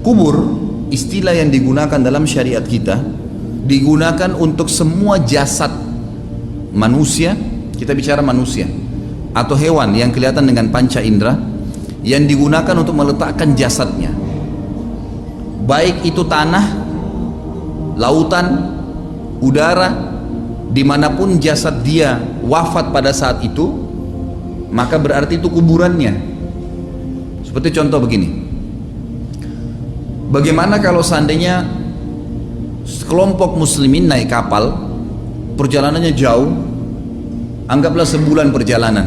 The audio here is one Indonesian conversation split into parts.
Kubur, istilah yang digunakan dalam syariat kita, digunakan untuk semua jasad manusia, kita bicara manusia, atau hewan yang kelihatan dengan panca indera, yang digunakan untuk meletakkan jasadnya. Baik itu tanah, lautan, udara, dimanapun jasad dia wafat pada saat itu, maka berarti itu kuburannya. Seperti contoh begini, bagaimana kalau seandainya sekelompok muslimin naik kapal, perjalanannya jauh, anggaplah sebulan perjalanan,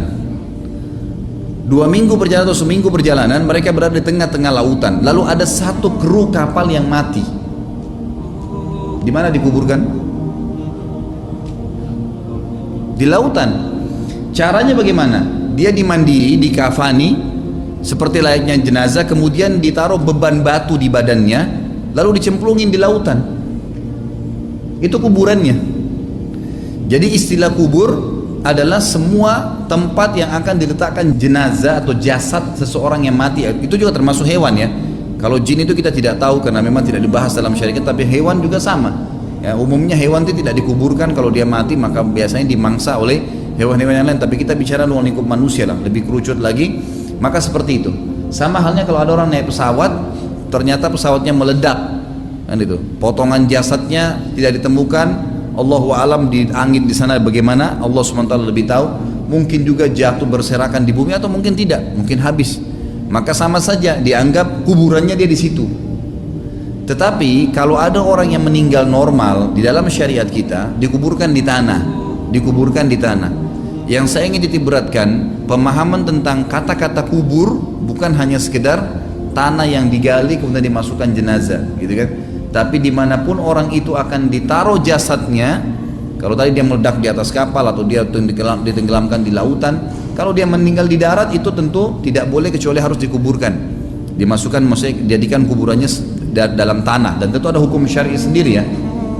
2 minggu perjalanan atau seminggu perjalanan, mereka berada di tengah-tengah lautan, lalu ada satu kru kapal yang mati. Di mana dikuburkan? Di lautan. Caranya bagaimana? Dia dimandiri, dikafani seperti layaknya jenazah, kemudian ditaruh beban batu di badannya, lalu dicemplungin di lautan. Itu kuburannya. Jadi istilah kubur adalah semua tempat yang akan diletakkan jenazah atau jasad seseorang yang mati. Itu juga termasuk hewan ya. Kalau jin itu kita tidak tahu karena memang tidak dibahas dalam syariat, tapi hewan juga sama ya. Umumnya hewan itu tidak dikuburkan, kalau dia mati maka biasanya dimangsa oleh hewan-hewan yang lain, tapi kita bicara luar lingkup manusia lah, lebih kerucut lagi. Maka seperti itu. Sama halnya kalau ada orang naik pesawat, ternyata pesawatnya meledak kan, itu potongan jasadnya tidak ditemukan, Allahu alam di angin di sana bagaimana, Allah SWT lebih tahu. Mungkin juga jatuh berserakan di bumi atau mungkin tidak, mungkin habis. Maka sama saja dianggap kuburannya dia di situ. Tetapi kalau ada orang yang meninggal normal di dalam syariat kita, dikuburkan di tanah, dikuburkan di tanah. Yang saya ingin ditiberatkan, pemahaman tentang kata-kata kubur bukan hanya sekedar tanah yang digali kemudian dimasukkan jenazah, gitu kan? Tapi dimanapun orang itu akan ditaruh jasadnya, kalau tadi dia meledak di atas kapal atau dia ditenggelamkan di lautan, kalau dia meninggal di darat itu tentu tidak boleh kecuali harus dikuburkan, dimasukkan, maksudnya jadikan kuburannya dalam tanah, dan tentu ada hukum syar'i sendiri ya.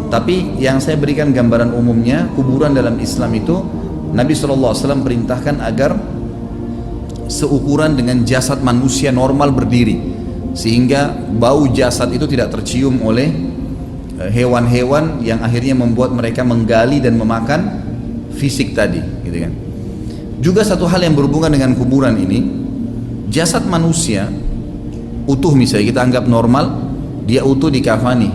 Tapi yang saya berikan gambaran umumnya, kuburan dalam Islam itu Nabi SAW perintahkan agar seukuran dengan jasad manusia normal berdiri, sehingga bau jasad itu tidak tercium oleh hewan-hewan yang akhirnya membuat mereka menggali dan memakan fisik tadi, gitu kan. Juga satu hal yang berhubungan dengan kuburan ini, jasad manusia utuh misalnya kita anggap normal, dia utuh dikafani.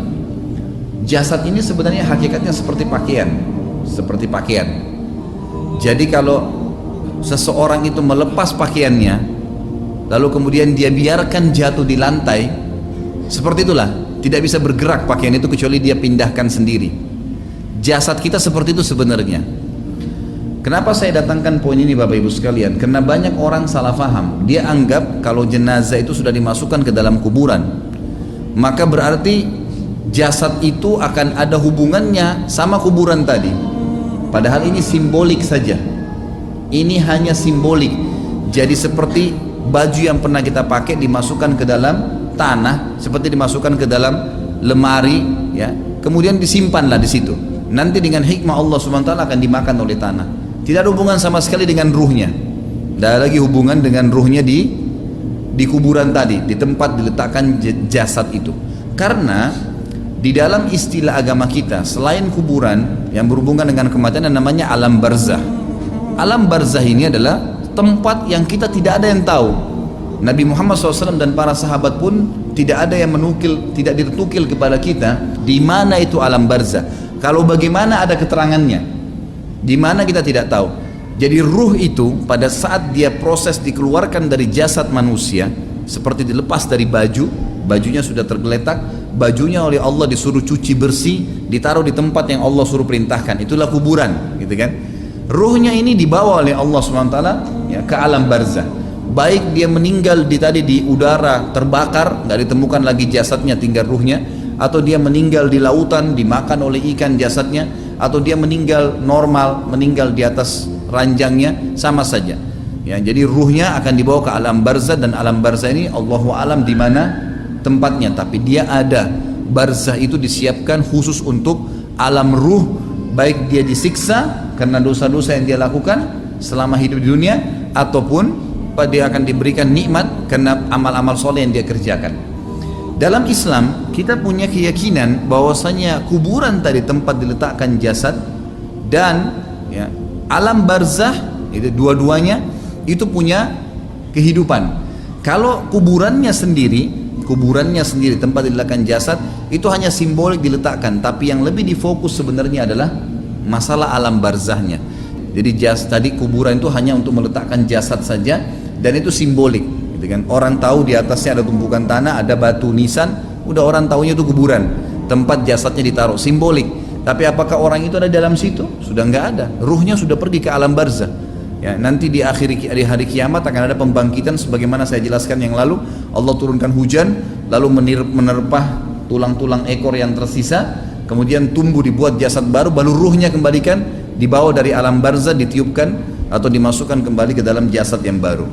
Jasad ini sebenarnya hakikatnya seperti pakaian, seperti pakaian. Jadi kalau seseorang itu melepas pakaiannya, lalu kemudian dia biarkan jatuh di lantai, seperti itulah, tidak bisa bergerak pakaian itu kecuali dia pindahkan sendiri. Jasad kita seperti itu sebenarnya. Kenapa saya datangkan poin ini Bapak Ibu sekalian? Karena banyak orang salah faham. Dia anggap kalau jenazah itu sudah dimasukkan ke dalam kuburan, maka berarti jasad itu akan ada hubungannya sama kuburan tadi. Padahal ini simbolik saja. Ini hanya simbolik. Jadi seperti baju yang pernah kita pakai dimasukkan ke dalam tanah, seperti dimasukkan ke dalam lemari ya, kemudian disimpanlah di situ. Nanti dengan hikmah Allah SWT akan dimakan oleh tanah. Tidak ada hubungan sama sekali dengan ruhnya. Tidak ada lagi hubungan dengan ruhnya di kuburan tadi, di tempat diletakkan jasad itu. Karena di dalam istilah agama kita, selain kuburan yang berhubungan dengan kematian, yang namanya alam barzah. Alam barzah ini adalah tempat yang kita tidak ada yang tahu. Nabi Muhammad SAW dan para sahabat pun tidak ada yang menukil, tidak ditukil kepada kita di mana itu alam barzah. Kalau bagaimana ada keterangannya, di mana kita tidak tahu. Jadi ruh itu pada saat dia proses dikeluarkan dari jasad manusia, seperti dilepas dari baju, bajunya sudah tergeletak, bajunya oleh Allah disuruh cuci bersih, ditaruh di tempat yang Allah suruh perintahkan, itulah kuburan, gitu kan. Ruhnya ini dibawa oleh Allah SWT ya, ke alam barzah. Baik dia meninggal di udara terbakar, nggak ditemukan lagi jasadnya, tinggal ruhnya, atau dia meninggal di lautan dimakan oleh ikan jasadnya, atau dia meninggal normal, meninggal di atas ranjangnya, sama saja ya. Jadi ruhnya akan dibawa ke alam barzah, dan alam barzah ini Allahu alam di mana tempatnya, tapi dia ada. Barzah itu disiapkan khusus untuk alam ruh, baik dia disiksa karena dosa-dosa yang dia lakukan selama hidup di dunia, ataupun dia akan diberikan nikmat karena amal-amal soleh yang dia kerjakan. Dalam Islam kita punya keyakinan bahwasanya kuburan tadi tempat diletakkan jasad dan ya, alam barzah itu dua-duanya itu punya kehidupan. Kalau kuburannya sendiri tempat diletakkan jasad itu hanya simbolik diletakkan, tapi yang lebih difokus sebenarnya adalah masalah alam barzahnya. Jadi tadi kuburan itu hanya untuk meletakkan jasad saja dan itu simbolik, gitu kan? Orang tahu di atasnya ada tumpukan tanah, ada batu nisan, udah orang tahunya itu kuburan, tempat jasadnya ditaruh, simbolik. Tapi apakah orang itu ada dalam situ? Sudah nggak ada, ruhnya sudah pergi ke alam barzah. Ya, nanti di hari kiamat akan ada pembangkitan sebagaimana saya jelaskan yang lalu. Allah turunkan hujan, lalu menerpah tulang-tulang ekor yang tersisa, kemudian tumbuh dibuat jasad baru, baru ruhnya kembalikan, dibawa dari alam barzah, ditiupkan atau dimasukkan kembali ke dalam jasad yang baru.